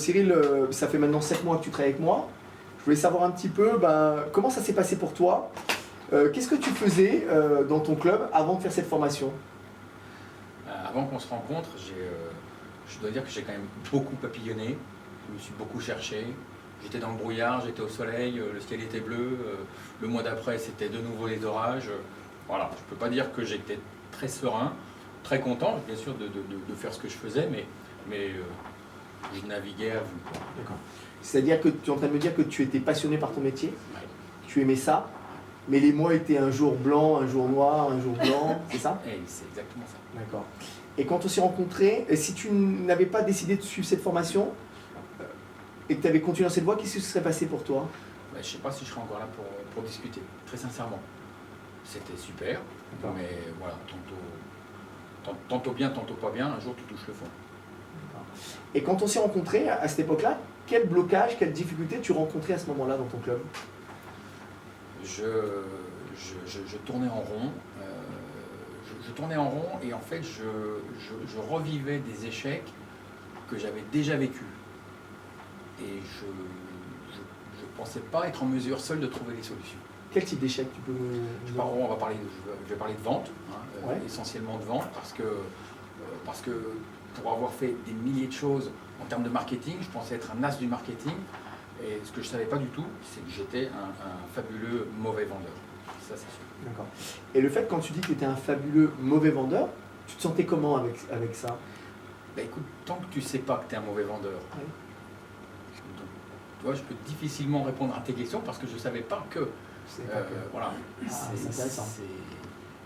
Cyril, ça fait maintenant 7 mois que tu travailles avec moi. Je voulais savoir un petit peu comment ça s'est passé pour toi. Qu'est-ce que tu faisais dans ton club avant de faire cette formation? Avant qu'on se rencontre, je dois dire que j'ai quand même beaucoup papillonné. Je me suis beaucoup cherché. J'étais dans le brouillard, j'étais au soleil, le ciel était bleu. Le mois d'après, c'était de nouveau les orages. Voilà, je ne peux pas dire que j'étais très serein, très content, bien sûr, de faire ce que je faisais, mais je naviguais à vue. D'accord. C'est-à-dire que tu es en train de me dire que tu étais passionné par ton métier, Ouais. tu aimais ça, mais les mois étaient un jour blanc, un jour noir, un jour blanc, c'est ça? Et c'est exactement ça. D'accord. Et quand on s'est rencontrés, si tu n'avais pas décidé de suivre cette formation et que tu avais continué dans cette voie, qu'est-ce qui se serait passé pour toi? Je ne sais pas si je serai encore là pour discuter, très sincèrement. C'était super, mais voilà, tantôt bien, tantôt pas bien, un jour tu touches le fond. Et quand on s'est rencontrés à cette époque-là, quel blocage, quelle difficulté tu rencontrais à ce moment-là dans ton club? Je tournais en rond. Je tournais en rond et en fait je revivais des échecs que j'avais déjà vécus. Et je ne pensais pas être en mesure seul de trouver des solutions. Quel type d'échec tu peux nous... Je vais parler de vente, Ouais. essentiellement de vente, parce que pour avoir fait des milliers de choses en termes de marketing, je pensais être un as du marketing. Et ce que je ne savais pas du tout, c'est que j'étais un fabuleux mauvais vendeur. Ça, c'est sûr. D'accord. Et le fait, quand tu dis que tu étais un fabuleux mauvais vendeur, tu te sentais comment avec ça? Écoute, tant que tu ne sais pas que tu es un mauvais vendeur, Ouais. donc, tu vois, je peux difficilement répondre à tes questions parce que je ne savais pas que. C'est pas que- Voilà. c'est intéressant.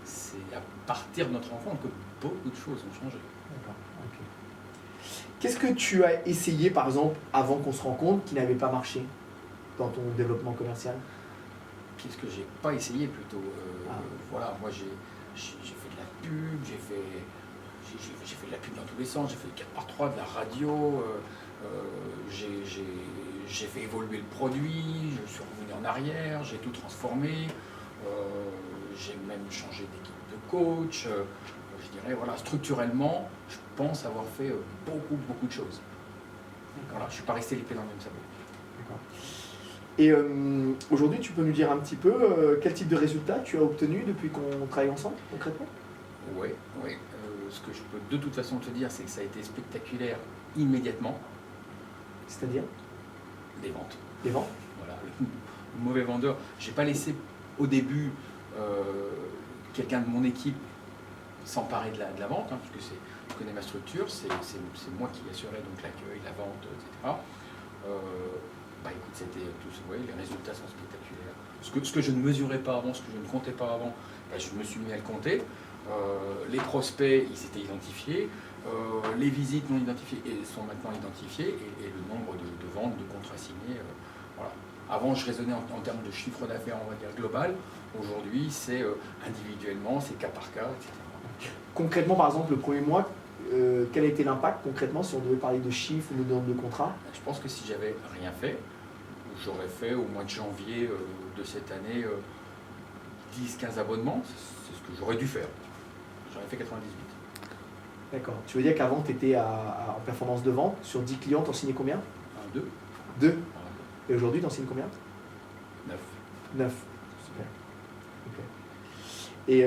C'est à partir de notre rencontre que beaucoup de choses ont changé. D'accord, ok. Qu'est-ce que tu as essayé, par exemple, avant qu'on se rencontre, qui n'avait pas marché dans ton développement commercial? Qu'est-ce que j'ai pas essayé plutôt Voilà, moi j'ai fait de la pub, j'ai fait de la pub dans tous les sens, j'ai fait le 4x3, de la radio, j'ai fait évoluer le produit, je suis revenu en arrière, j'ai tout transformé, j'ai même changé d'équipe de coach. Je dirais, voilà, structurellement, je pense avoir fait beaucoup de choses. Voilà, je ne suis pas resté les pieds dans le même sabot. D'accord. Et aujourd'hui, tu peux nous dire un petit peu quel type de résultats tu as obtenu depuis qu'on travaille ensemble, concrètement? Oui. Ce que je peux de toute façon te dire, c'est que ça a été spectaculaire immédiatement. C'est-à-dire Des ventes. les ventes? Voilà, le mauvais vendeur. J'ai pas laissé au début quelqu'un de mon équipe s'emparer de la vente, parce que je connais ma structure, c'est moi qui assurais donc l'accueil, la vente, etc. Écoute, c'était tout ça, ouais, les résultats sont spectaculaires. Ce que je ne mesurais pas avant, ce que je ne comptais pas avant, je me suis mis à le compter. Les prospects, ils s'étaient identifiés, les visites non identifiées sont maintenant identifiées, et le nombre de ventes, de contrats signés, voilà. Avant, je raisonnais en termes de chiffre d'affaires, on va dire, global. Aujourd'hui, c'est individuellement, c'est cas par cas, etc. Concrètement, par exemple, le premier mois, quel a été l'impact concrètement, si on devait parler de chiffres ou de nombre de contrats? Je pense que si j'avais rien fait, j'aurais fait au mois de janvier de cette année 10-15 abonnements, c'est ce que j'aurais dû faire. J'aurais fait 98. D'accord. Tu veux dire qu'avant, tu étais en performance de vente, sur 10 clients, tu en signais combien? 2. 2. Voilà. Et aujourd'hui, tu en signes combien? 9. 9. Super. Ok. Et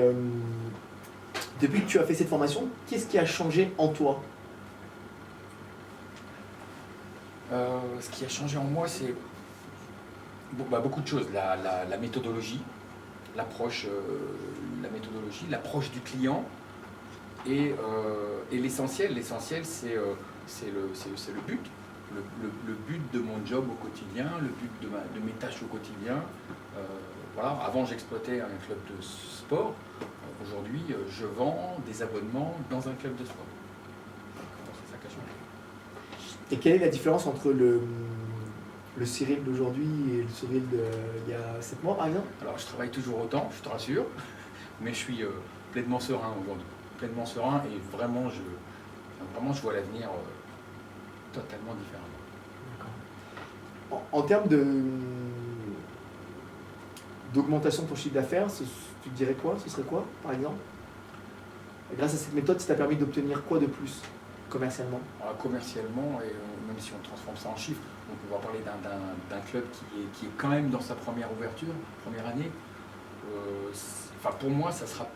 depuis que tu as fait cette formation, qu'est-ce qui a changé en toi? Ce qui a changé en moi, c'est beaucoup de choses. La méthodologie, l'approche du client et l'essentiel. L'essentiel, c'est le but. Le but de mon job au quotidien, le but de mes tâches au quotidien. Voilà. Avant, j'exploitais un club de sport. Aujourd'hui, je vends des abonnements dans un club de sport. C'est ça qui a changé. Et quelle est la différence entre le Cyril d'aujourd'hui et le Cyril d'il y a 7 mois, par exemple? Alors, je travaille toujours autant, je te rassure, mais je suis pleinement serein aujourd'hui. Pleinement serein, et vraiment, je vois l'avenir totalement différemment. D'accord. En termes d'augmentation de ton chiffre d'affaires, tu te dirais quoi? Ce serait quoi, par exemple? Grâce à cette méthode, ça t'a permis d'obtenir quoi de plus? commercialement? Commercialement, et même si on transforme ça en chiffres, donc on va parler d'un club qui est quand même dans sa première ouverture, première année. Enfin, pour moi, ça sera,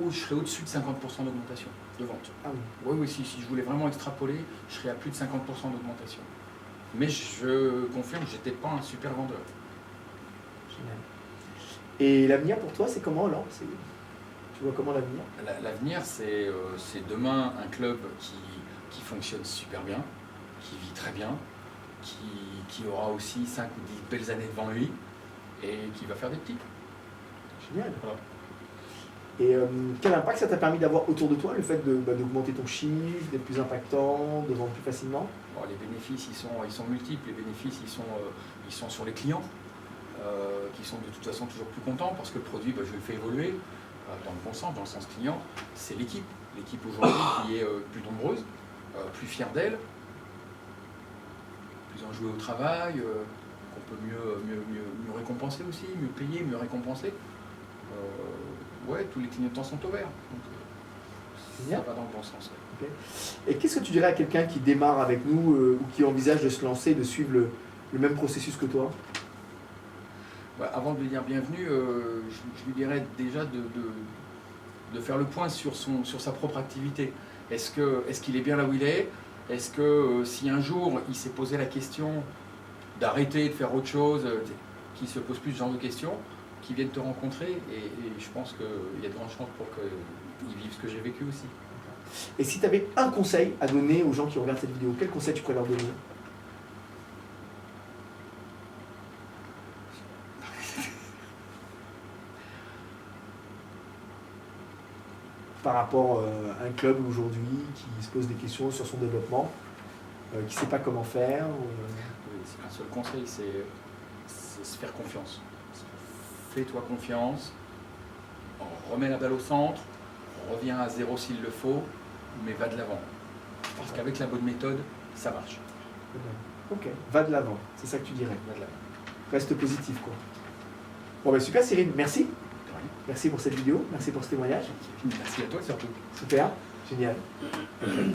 je serai au-dessus de 50% d'augmentation de vente. Ah oui. Oui, oui, si je voulais vraiment extrapoler, je serais à plus de 50% d'augmentation. Mais je confirme, je n'étais pas un super vendeur. Génial. Et l'avenir pour toi, c'est comment alors? Tu vois comment l'avenir? L'avenir, c'est demain un club qui fonctionne super bien, qui vit très bien, qui aura aussi 5 ou 10 belles années devant lui et qui va faire des petits. Génial. Voilà. Et quel impact ça t'a permis d'avoir autour de toi, le fait d'augmenter ton chiffre, d'être plus impactant, de vendre plus facilement? Bon, les bénéfices, ils sont multiples. Les bénéfices, ils sont sur les clients, qui sont de toute façon toujours plus contents parce que le produit, je le fais évoluer dans le bon sens, dans le sens client. C'est l'équipe. L'équipe aujourd'hui qui est plus nombreuse, plus fière d'elle, plus enjouée au travail, qu'on peut mieux récompenser aussi, mieux payer, mieux récompenser. Ouais, tous les clignotants sont au vert. Donc, ça va dans le bon sens. Okay. Et qu'est-ce que tu dirais à quelqu'un qui démarre avec nous ou qui envisage de se lancer, de suivre le même processus que toi? Avant de lui dire bienvenue, je lui dirais déjà de faire le point sur sa propre activité. Est-ce qu'il est bien là où il est? Est-ce que si un jour il s'est posé la question d'arrêter, de faire autre chose, qu'il se pose plus ce genre de questions, qu'il vienne te rencontrer, et je pense qu'il y a de grandes chances pour qu'ils vivent ce que j'ai vécu aussi. Et si tu avais un conseil à donner aux gens qui regardent cette vidéo, quel conseil tu pourrais leur donner? Par rapport à un club aujourd'hui qui se pose des questions sur son développement, qui ne sait pas comment faire. Oui, un seul conseil, c'est se faire confiance. Fais-toi confiance, remets la balle au centre, reviens à zéro s'il le faut, mais va de l'avant. Parce qu'avec la bonne méthode, ça marche. Ok, va de l'avant, c'est ça que tu dirais. Va de l'avant. Reste positif, quoi. Bon, super Cyril, merci. Merci pour cette vidéo, merci pour ce témoignage. Merci à toi surtout. Super, génial.